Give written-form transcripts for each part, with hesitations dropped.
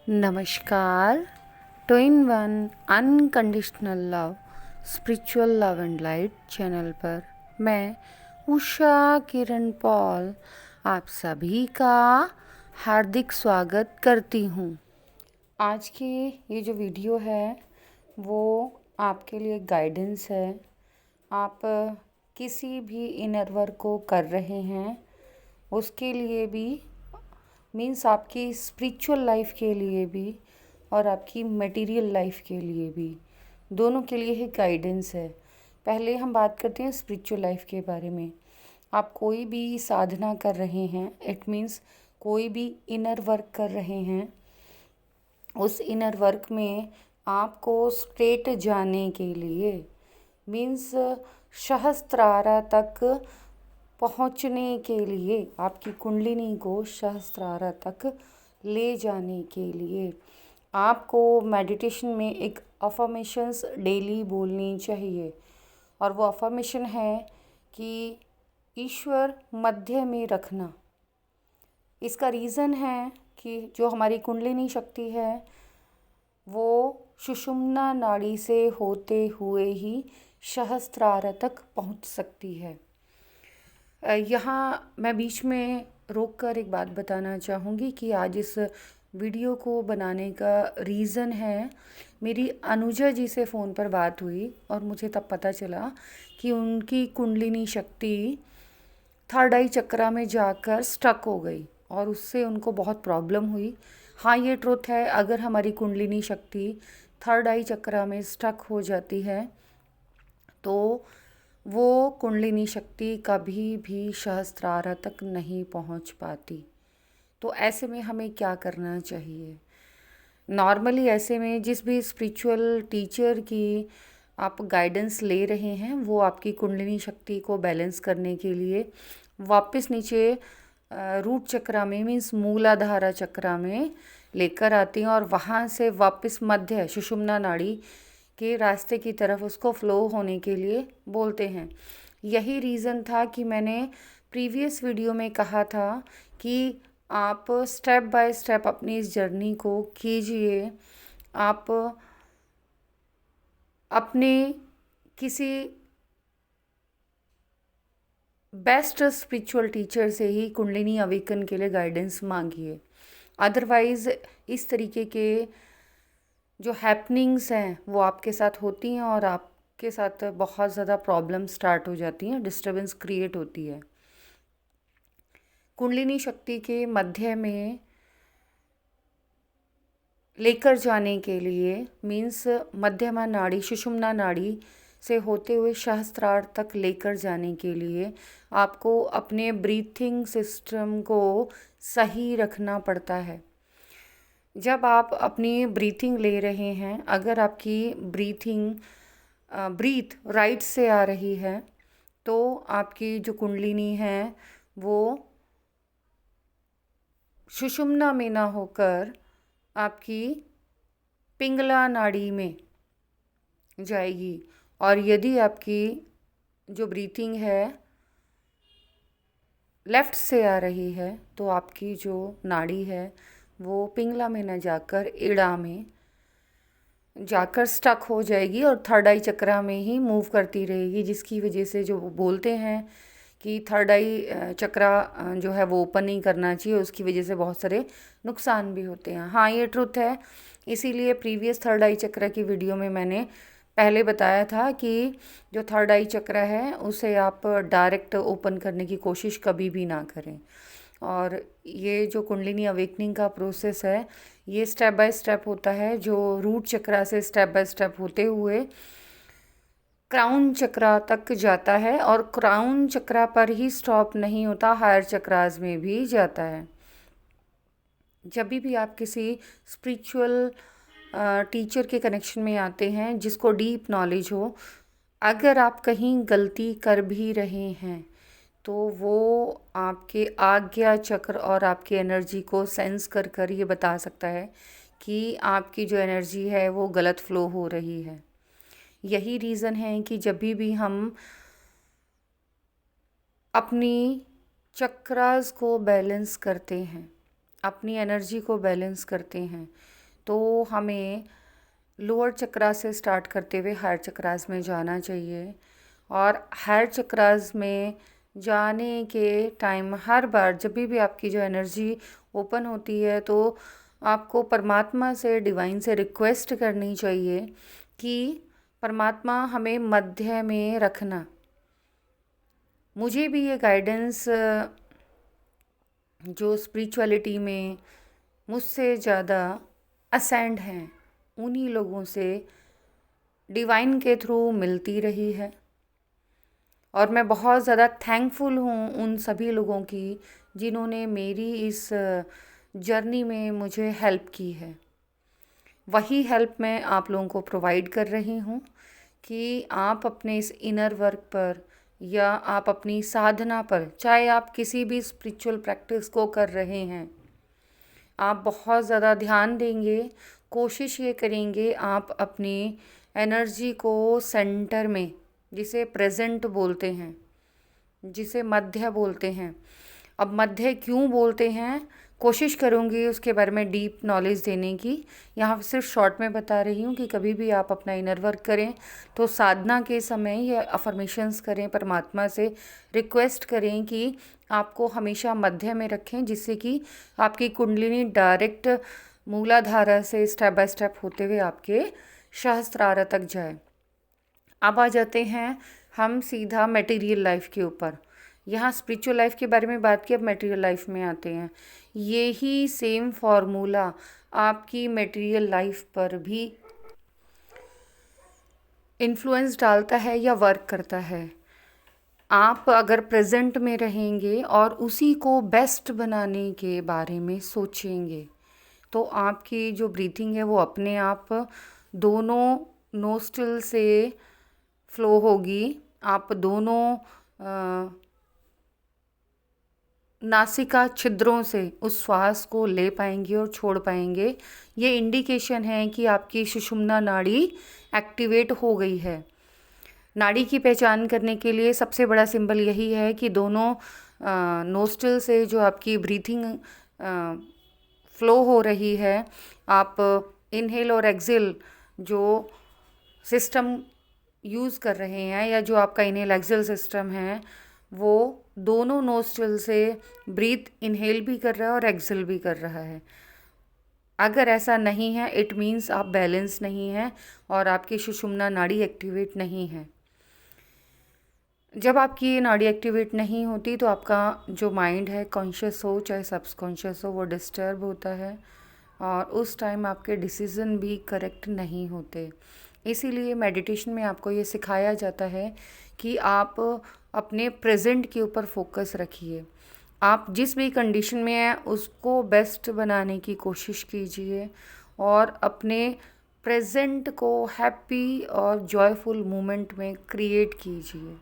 नमस्कार। Two in one unconditional love spiritual love and light channel पर मैं Usha Kiran Paul आप सभी का हार्दिक स्वागत करती हूँ। आज की ये जो वीडियो है वो आपके लिए गाइडेंस है। आप किसी भी इनर वर्क को कर रहे हैं उसके लिए भी, मीन्स आपकी स्पिरिचुअल लाइफ के लिए भी और आपकी मटेरियल लाइफ के लिए भी, दोनों के लिए ही गाइडेंस है। पहले हम बात करते हैं स्पिरिचुअल लाइफ के बारे में। आप कोई भी साधना कर रहे हैं, इट मीन्स कोई भी इनर वर्क कर रहे हैं, उस इनर वर्क में आपको स्ट्रेट जाने के लिए, मीन्स सहस्त्रारा तक पहुंचने के लिए, आपकी कुंडलिनी को सहस्त्रारा तक ले जाने के लिए आपको मेडिटेशन में एक अफर्मेशंस डेली बोलनी चाहिए। और वो अफर्मेशन है कि ईश्वर मध्य में रखना। इसका रीज़न है कि जो हमारी कुंडलिनी शक्ति है वो सुषुम्ना नाड़ी से होते हुए ही सहस्त्रार तक पहुंच सकती है। यहाँ मैं बीच में रोककर एक बात बताना चाहूँगी कि आज इस वीडियो को बनाने का रीज़न है, मेरी अनुजा जी से फ़ोन पर बात हुई और मुझे तब पता चला कि उनकी कुंडलिनी शक्ति थर्ड आई चक्रा में जाकर स्टक हो गई और उससे उनको बहुत प्रॉब्लम हुई। हाँ, ये ट्रुथ है, अगर हमारी कुंडलिनी शक्ति थर्ड आई चक्रा में स्टक हो जाती है तो वो कुंडलिनी शक्ति कभी भी सहस्त्रार तक नहीं पहुंच पाती। तो ऐसे में हमें क्या करना चाहिए? नॉर्मली ऐसे में जिस भी स्पिरिचुअल टीचर की आप गाइडेंस ले रहे हैं वो आपकी कुंडलिनी शक्ति को बैलेंस करने के लिए वापस नीचे रूट चक्रा में, मीन्स मूलाधारा चक्रा में लेकर आती हैं और वहाँ से वापस मध्य सुषुम्ना नाड़ी के रास्ते की तरफ उसको फ्लो होने के लिए बोलते हैं। यही रीज़न था कि मैंने प्रीवियस वीडियो में कहा था कि आप स्टेप बाय स्टेप अपनी इस जर्नी को कीजिए। आप अपने किसी बेस्ट स्पिरिचुअल टीचर से ही कुंडलिनी अवेकन के लिए गाइडेंस मांगिए। अदरवाइज़ इस तरीके के जो हैपनिंग्स हैं वो आपके साथ होती हैं और आपके साथ बहुत ज़्यादा प्रॉब्लम स्टार्ट हो जाती हैं, डिस्टर्बेंस क्रिएट होती है। कुंडलिनी शक्ति के मध्य में लेकर जाने के लिए, मीन्स मध्यमा नाड़ी सुषुम्ना नाड़ी से होते हुए सहस्त्रार तक लेकर जाने के लिए आपको अपने ब्रीथिंग सिस्टम को सही रखना पड़ता है। जब आप अपनी ब्रीथिंग ले रहे हैं, अगर आपकी ब्रीथ राइट से आ रही है तो आपकी जो कुंडलिनी है वो सुषुम्ना में ना होकर आपकी पिंगला नाड़ी में जाएगी। और यदि आपकी जो ब्रीथिंग है लेफ़्ट से आ रही है तो आपकी जो नाड़ी है वो पिंगला में न जाकर इड़ा में जाकर स्टक हो जाएगी और थर्ड आई चक्रा में ही मूव करती रहेगी, जिसकी वजह से जो बोलते हैं कि थर्ड आई चक्रा जो है वो ओपन नहीं करना चाहिए, उसकी वजह से बहुत सारे नुकसान भी होते हैं। हाँ, ये ट्रुथ है। इसीलिए प्रीवियस थर्ड आई चक्रा की वीडियो में मैंने पहले बताया था कि जो थर्ड आई चक्रा है उसे आप डायरेक्ट ओपन करने की कोशिश कभी भी ना करें। और ये जो कुंडलिनी अवेकनिंग का प्रोसेस है ये स्टेप बाय स्टेप होता है, जो रूट चक्रा से स्टेप बाय स्टेप होते हुए क्राउन चक्रा तक जाता है और क्राउन चक्रा पर ही स्टॉप नहीं होता, हायर चक्रास में भी जाता है। जब भी आप किसी स्पिरिचुअल टीचर के कनेक्शन में आते हैं जिसको डीप नॉलेज हो, अगर आप कहीं गलती कर भी रहे हैं तो वो आपके आज्ञा चक्र और आपकी एनर्जी को सेंस कर कर ये बता सकता है कि आपकी जो एनर्जी है वो गलत फ्लो हो रही है। यही रीज़न है कि जब भी हम अपनी चक्रास को बैलेंस करते हैं, अपनी एनर्जी को बैलेंस करते हैं, तो हमें लोअर चक्रा से स्टार्ट करते हुए हायर चक्रास में जाना चाहिए। और हायर चक्रास में जाने के टाइम हर बार जब भी आपकी जो एनर्जी ओपन होती है तो आपको परमात्मा से, डिवाइन से रिक्वेस्ट करनी चाहिए कि परमात्मा हमें मध्य में रखना। मुझे भी ये गाइडेंस जो स्पिरिचुअलिटी में मुझसे ज़्यादा असेंड हैं उन्हीं लोगों से डिवाइन के थ्रू मिलती रही है, और मैं बहुत ज़्यादा थैंकफुल हूँ उन सभी लोगों की जिन्होंने मेरी इस जर्नी में मुझे हेल्प की है। वही हेल्प मैं आप लोगों को प्रोवाइड कर रही हूँ कि आप अपने इस इनर वर्क पर या आप अपनी साधना पर, चाहे आप किसी भी स्पिरिचुअल प्रैक्टिस को कर रहे हैं, आप बहुत ज़्यादा ध्यान देंगे, कोशिश ये करेंगे आप अपनी एनर्जी को सेंटर में, जिसे प्रेजेंट बोलते हैं, जिसे मध्य बोलते हैं। अब मध्य क्यों बोलते हैं, कोशिश करूँगी उसके बारे में डीप नॉलेज देने की। यहाँ सिर्फ शॉर्ट में बता रही हूँ कि कभी भी आप अपना इनर वर्क करें तो साधना के समय या अफर्मेशंस करें, परमात्मा से रिक्वेस्ट करें कि आपको हमेशा मध्य में रखें, जिससे कि आपकी कुंडलिनी डायरेक्ट मूलाधारा से स्टेप बाय स्टेप होते हुए आपके सहस्त्रार तक जाए। अब आ जाते हैं हम सीधा मटेरियल लाइफ के ऊपर। यहाँ स्पिरिचुअल लाइफ के बारे में बात की, अब मटेरियल लाइफ में आते हैं। यही सेम फॉर्मूला आपकी मटेरियल लाइफ पर भी इन्फ्लुएंस डालता है या वर्क करता है। आप अगर प्रेजेंट में रहेंगे और उसी को बेस्ट बनाने के बारे में सोचेंगे तो आपकी जो ब्रीथिंग है वो अपने आप दोनों नोस्ट्रिल से फ्लो होगी। आप दोनों नासिका छिद्रों से उस श्वास को ले पाएंगे और छोड़ पाएंगे। ये इंडिकेशन है कि आपकी सुषुम्ना नाड़ी एक्टिवेट हो गई है। नाड़ी की पहचान करने के लिए सबसे बड़ा सिंबल यही है कि दोनों नोस्ट्रिल से जो आपकी ब्रीथिंग फ्लो हो रही है, आप इनहेल और एक्सेल जो सिस्टम यूज़ कर रहे हैं या जो आपका इनहेल एक्सेल सिस्टम है वो दोनों नोस्ट्रिल से ब्रीथ इनहेल भी कर रहा है और एक्सेल भी कर रहा है। अगर ऐसा नहीं है इट मीन्स आप बैलेंस नहीं हैं और आपकी सुषुम्ना नाड़ी एक्टिवेट नहीं है। जब आपकी ये नाड़ी एक्टिवेट नहीं होती तो आपका जो माइंड है, कॉन्शियस हो चाहे सबकॉन्शियस हो, वो डिस्टर्ब होता है और उस टाइम आपके डिसीज़न भी करेक्ट नहीं होते। इसीलिए मेडिटेशन में आपको ये सिखाया जाता है कि आप अपने प्रेजेंट के ऊपर फोकस रखिए। आप जिस भी कंडीशन में हैं उसको बेस्ट बनाने की कोशिश कीजिए और अपने प्रेजेंट को हैप्पी और जॉयफुल मोमेंट में क्रिएट कीजिए।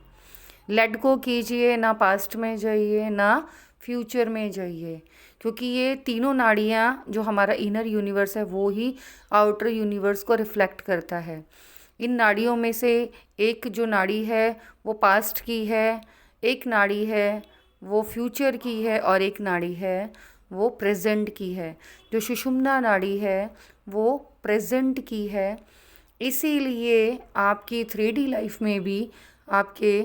लेट गो कीजिए, ना पास्ट में जाइए ना फ्यूचर में जाइए, क्योंकि ये तीनों नाड़ियाँ जो हमारा इनर यूनिवर्स है वो ही आउटर यूनिवर्स को रिफ्लेक्ट करता है। इन नाड़ियों में से एक जो नाड़ी है वो पास्ट की है, एक नाड़ी है वो फ्यूचर की है और एक नाड़ी है वो प्रेजेंट की है। जो सुषुम्ना नाड़ी है वो प्रेजेंट की है। इसीलिए आपकी 3D लाइफ में भी आपके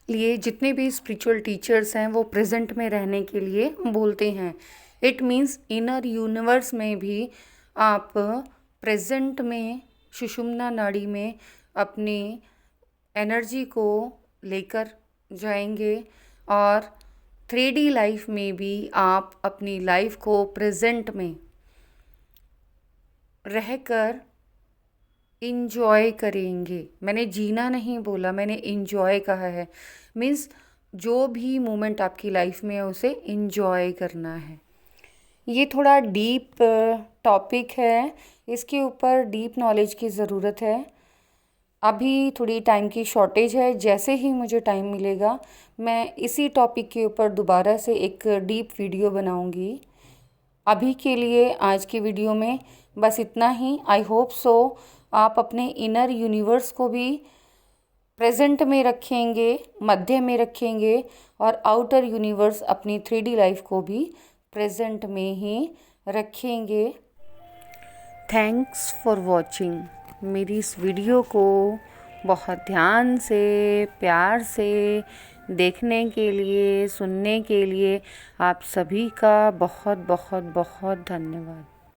लिए जितने भी स्पिरिचुअल टीचर्स हैं वो प्रेजेंट में रहने के लिए बोलते हैं। इट मीन्स इनर यूनिवर्स में भी आप प्रेजेंट में सुषुम्ना नाड़ी में अपनी एनर्जी को लेकर जाएंगे और 3D लाइफ में भी आप अपनी लाइफ को प्रेजेंट में रहकर इंजॉय करेंगे। मैंने जीना नहीं बोला, मैंने इंजॉय कहा है। मीन्स जो भी मोमेंट आपकी लाइफ में है उसे इंजॉय करना है। ये थोड़ा डीप टॉपिक है, इसके ऊपर डीप नॉलेज की ज़रूरत है। अभी थोड़ी टाइम की शॉर्टेज है, जैसे ही मुझे टाइम मिलेगा मैं इसी टॉपिक के ऊपर दोबारा से एक डीप वीडियो बनाऊंगी। अभी के लिए आज की वीडियो में बस इतना ही। आई होप सो आप अपने इनर यूनिवर्स को भी प्रेजेंट में रखेंगे, मध्य में रखेंगे और आउटर यूनिवर्स अपनी 3D लाइफ को भी प्रेजेंट में ही रखेंगे। Thanks for watching. मेरी इस वीडियो को बहुत ध्यान से, प्यार से देखने के लिए, सुनने के लिए आप सभी का बहुत बहुत बहुत धन्यवाद।